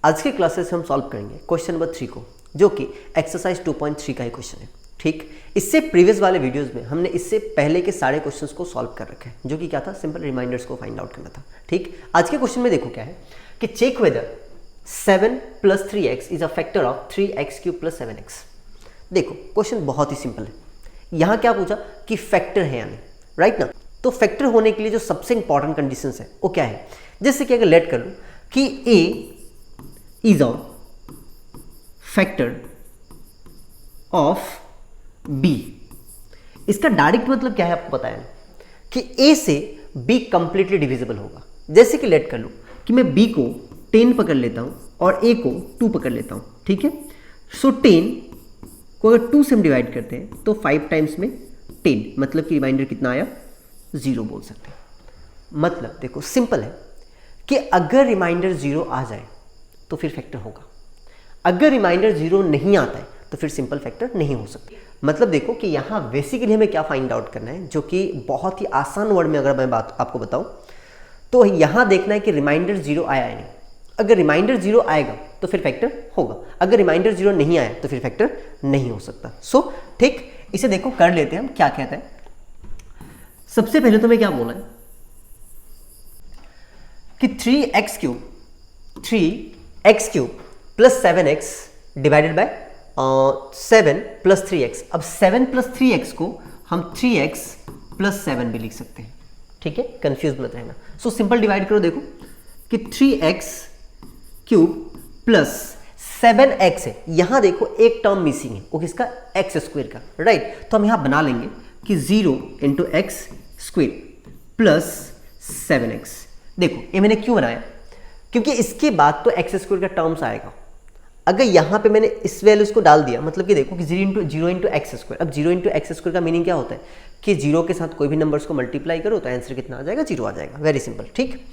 आज के क्लासेस हम सॉल्व करेंगे क्वेश्चन नंबर 3 को, जो कि एक्सरसाइज 2.3 का ही क्वेश्चन है। ठीक, इससे प्रीवियस वाले वीडियोस में हमने इससे पहले के सारे क्वेश्चंस को सॉल्व कर रखे हैं, जो कि क्या था, सिंपल रिमाइंडर्स को फाइंड आउट करना था। ठीक, आज के क्वेश्चन में देखो क्या है कि check whether 7 + 3x is a factor of 3x³ + 7x। देखो क्वेश्चन बहुत ही सिंपल है। यहाँ क्या पूछा कि फैक्टर है यानी, राइट ना। तो फैक्टर होने के लिए जो सबसे इंपॉर्टेंट कंडीशंस है वो क्या है, जैसे कि अगर लेट कर लो कि a is a factor of b। इसका डायरेक्ट मतलब क्या है आपको पता है कि a से b कंप्लीटली डिविजिबल होगा। जैसे कि लेट कर लो कि मैं b को 10 पकड़ लेता हूं और a को 2 पकड़ लेता हूं। ठीक है, सो 10 को अगर 2 से हम डिवाइड करते हैं तो 5 टाइम्स में 10, मतलब कि रिमाइंडर कितना आया, 0 बोल सकते हैं। मतलब देखो सिंपल है कि अगर रिमाइंडर 0 आ जाए तो फिर फैक्टर होगा, अगर रिमाइंडर 0 नहीं आता है तो फिर सिंपल फैक्टर नहीं हो सकता। मतलब देखो कि यहाँ बेसिकली हमें क्या फाइंड आउट करना है, जो कि बहुत ही आसान वर्ड में अगर मैं बात आपको बताऊं तो यहाँ देखना है कि रिमाइंडर 0 आया है नहीं। अगर रिमाइंडर 0 आएगा तो फिर फैक्टर होगा, अगर रिमाइंडर 0 नहीं आया तो फिर फैक्टर नहीं हो सकता। सो ठीक, इसे देखो कर लेते हैं हम। क्या कहते हैं, सबसे पहले तो मैं क्या बोला है कि 3x³ + 7x divided by 7 + 3x। अब 7 + 3x को हम 3x + 7 भी लिख सकते हैं। ठीक है, कंफ्यूज मत रहना। सो सिंपल डिवाइड करो, देखो कि 3x³ + 7x है। यहां देखो एक टर्म मिसिंग है, वो किसका, x² का, राइट। तो हम यहां बना लेंगे कि 0 × x² + 7x। देखो ये मैंने क्यों बनाया, क्योंकि इसके बाद तो x² का टर्म्स आएगा। अगर यहाँ पे मैंने इस वैल्यूज को डाल दिया, मतलब कि देखो कि 0 × x²। अब 0 × x² का मीनिंग क्या होता है कि 0 के साथ कोई भी नंबर्स को मल्टीप्लाई करो तो आंसर कितना आ जाएगा, 0 आ जाएगा। Very simple. ठीक,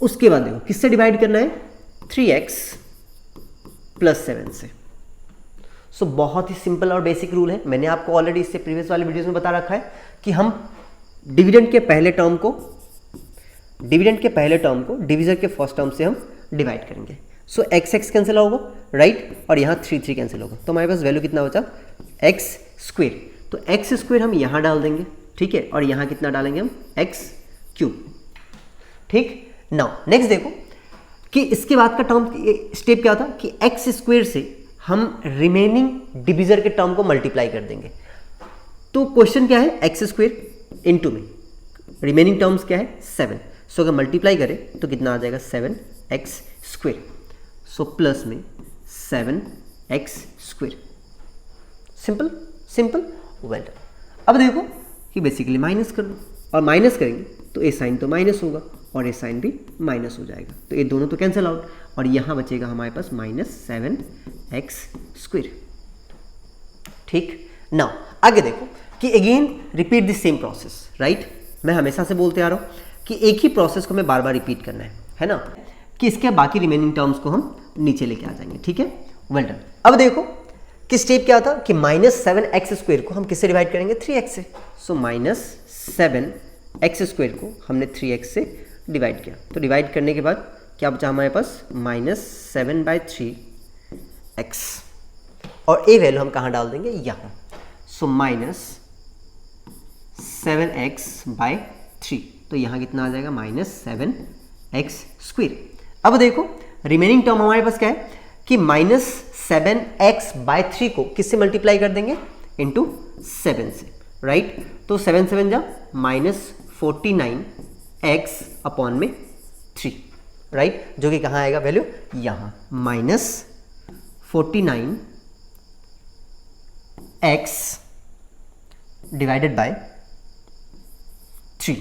उसके बाद देखो किससे डिवाइड करना है, 3x + 7 से। सो बहुत ही सिंपल और बेसिक रूल है। मैंने आपको ऑलरेडी इससे प्रीवियस वाले वीडियोस में बता रखा है कि हम डिविडेंड के पहले टर्म को डिविजन के फर्स्ट टर्म से हम डिवाइड करेंगे। सो x कैंसिल होगा, राइट, और यहाँ 3 कैंसिल होगा, तो हमारे पास वैल्यू कितना बचा, x²। तो x² हम यहाँ डाल देंगे, ठीक है, और यहाँ कितना डालेंगे हम, x³। ठीक, नाउ नेक्स्ट देखो कि इसके बाद का टर्म स्टेप क्या था कि x² से हम रिमेनिंग डिविजर के टर्म को मल्टीप्लाई कर देंगे। तो क्वेश्चन क्या है, x² इनटू में रिमेनिंग टर्म्स क्या है, 7। सो अगर मल्टीप्लाई करें तो कितना आ जाएगा, 7x²। सो प्लस में 7x²। Simple simple, well done. अब देखो कि बेसिकली माइनस कर दो, और माइनस करेंगे तो ए साइन तो माइनस होगा और ए साइन भी माइनस हो जाएगा, तो ये दोनों तो कैंसिल आउट, और यहाँ बचेगा हमारे पास -7x²। ठीक, नाउ आगे देखो कि again repeat the same process, right. मैं हमेशा से बोलते आ रहा हूँ कि एक ही प्रोसेस को हमें बार बार रिपीट करना है ना, कि इसके बाकी रिमेनिंग टर्म्स को हम नीचे लेके आ जाएंगे। ठीक है, वेल डन। अब देखो कि स्टेप क्या था कि -7x² को हम किससे डिवाइड करेंगे, 3x से। सो -7x² को हमने 3x से डिवाइड किया, तो डिवाइड करने के बाद क्या बचा हमारे पास, -7/3x, और ए वैल्यू हम कहाँ डाल देंगे, यहाँ। सो -7x/3, तो यहाँ कितना आ जाएगा, -7x²। अब देखो रिमेनिंग टर्म हमारे पास क्या है कि -7x/3 को किससे मल्टीप्लाई कर देंगे, इंटू 7 से, राइट। तो 7 7 जा -49x/3, राइट, जो कि कहाँ आएगा वैल्यू, यहाँ -49x डिवाइडेड बाय 3।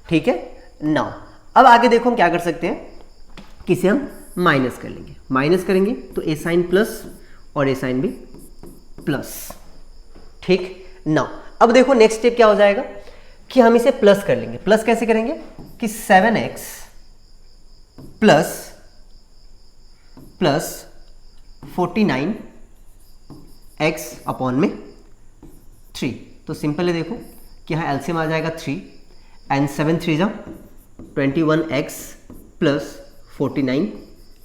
ठीक है, नाउ अब आगे देखो हम क्या कर सकते हैं कि इसे हम माइनस कर लेंगे। माइनस करेंगे तो ए साइन प्लस और ए साइन भी प्लस। ठीक, नाउ अब देखो नेक्स्ट स्टेप क्या हो जाएगा कि हम इसे प्लस कर लेंगे। प्लस कैसे करेंगे कि 7x प्लस 49x/3। तो सिंपल है, देखो कि यहाँ एलसीएम आ जाएगा 3 एंड 7 3 जा 21x प्लस 49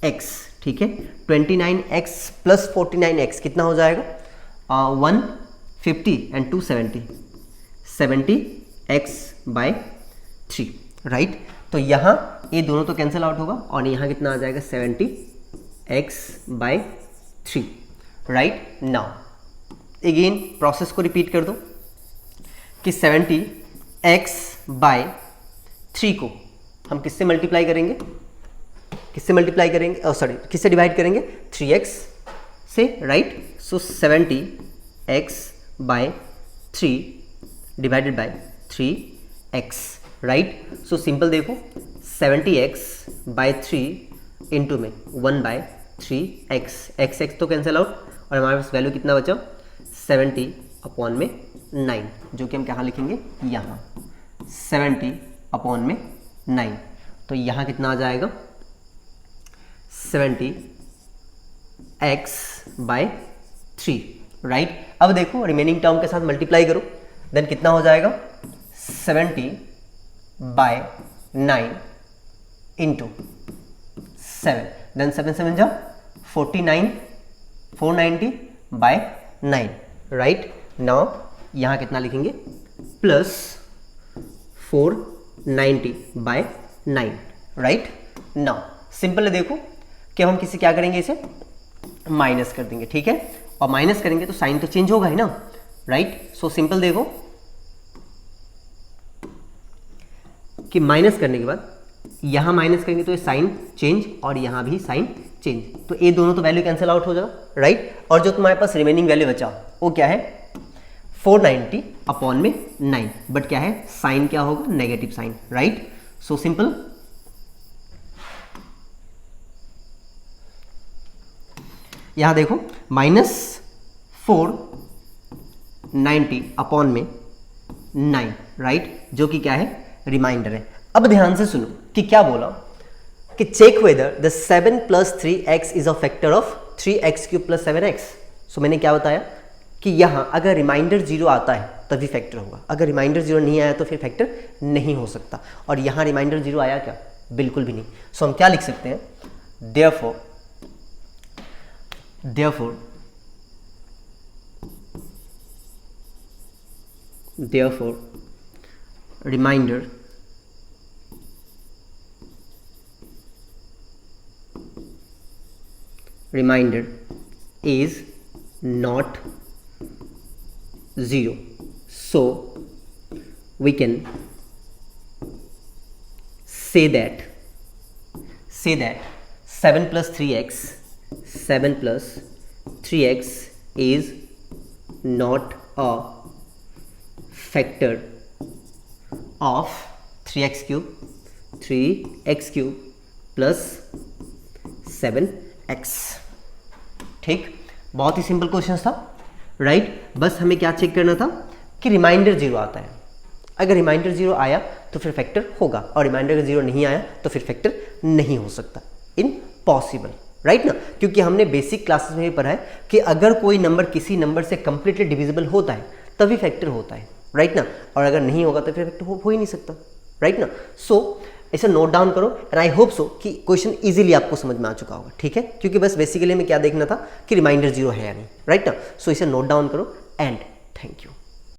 एक्स, ठीक है। 29x प्लस 49x कितना हो जाएगा? 150 एंड 270, 70x बाय 3, राइट। तो यहाँ ये दोनों तो कैंसिल आउट होगा और यहाँ कितना आ जाएगा? 70x by 3, right. Now again process को रिपीट कर दो कि 70x बाय 3 को हम किससे मल्टीप्लाई करेंगे? किससे मल्टीप्लाई करेंगे? सॉरी, किससे डिवाइड करेंगे? 3x से, right. So 70x by 3 divided by 3x, right. So simple देखो, 70x बाय 3 इंटू में 1 बाय 3x, x तो कैंसिल आउट और हमारे पास वैल्यू कितना बचा? 70 अपॉन में 9, जो कि हम कहाँ लिखेंगे? यहाँ 70 अपॉन में 9। तो यहाँ कितना आ जाएगा? 70x by 3, right. अब देखो रिमेनिंग टर्म के साथ मल्टीप्लाई करो, देन कितना हो जाएगा? 70 बाय 9 इंटू 7, देन 7 7 जा 49, 490 बाय 9, राइट। नाउ यहाँ कितना लिखेंगे? Plus 490 by 9, right. Now simple है, देखो कि हम किसी क्या करेंगे, इसे माइनस कर देंगे, ठीक है। और माइनस करेंगे तो साइन तो चेंज होगा ही ना, राइट। सो सिंपल देखो कि माइनस करने के बाद यहाँ माइनस करेंगे तो ये साइन चेंज और यहाँ भी साइन चेंज, तो ये दोनों तो वैल्यू कैंसिल आउट हो जाएगा, राइट। और जो तुम्हारे पास रिमेनिंग वैल्यू बचा वो क्या है? 490 अपॉन में 9, बट क्या है? साइन क्या होगा? Negative sign, right. So simple यहां देखो -490 अपॉन में 9, राइट, जो कि क्या है? रिमाइंडर है। अब ध्यान से सुनो कि क्या बोला कि check whether the 7 plus 3x is a factor of 3x³ plus 7x। So मैंने क्या बताया कि यहाँ अगर रिमाइंडर 0 आता है तभी फैक्टर होगा, अगर रिमाइंडर 0 नहीं आया तो फिर फैक्टर नहीं हो सकता। और यहाँ रिमाइंडर 0 आया क्या? बिल्कुल भी नहीं। सो हम क्या लिख सकते हैं? therefore remainder is not 0, so we can say that 7 plus 3x is not a factor of 3x³ plus 7x, ठीक। बहुत ही सिंपल क्वेश्चन था, राइट। बस हमें क्या चेक करना था कि रिमाइंडर 0 आता है, अगर रिमाइंडर 0 आया तो फिर फैक्टर होगा और रिमाइंडर 0 नहीं आया तो फिर फैक्टर नहीं हो सकता, इम्पॉसिबल, राइट ना। क्योंकि हमने बेसिक क्लासेस में भी पढ़ा है कि अगर कोई नंबर किसी नंबर से कंप्लीटली डिविजिबल होता है तभी फैक्टर होता है, राइट ना, और अगर नहीं होगा तो फिर फैक्टर हो ही नहीं सकता, राइट ना। सो इसे नोट डाउन करो एंड आई होप सो कि क्वेश्चन इजीली आपको समझ में आ चुका होगा, ठीक है। क्योंकि बस बेसिकली हमें क्या देखना था कि रिमाइंडर 0 है या नहीं, राइट ना। सो इसे नोट डाउन करो एंड थैंक यू।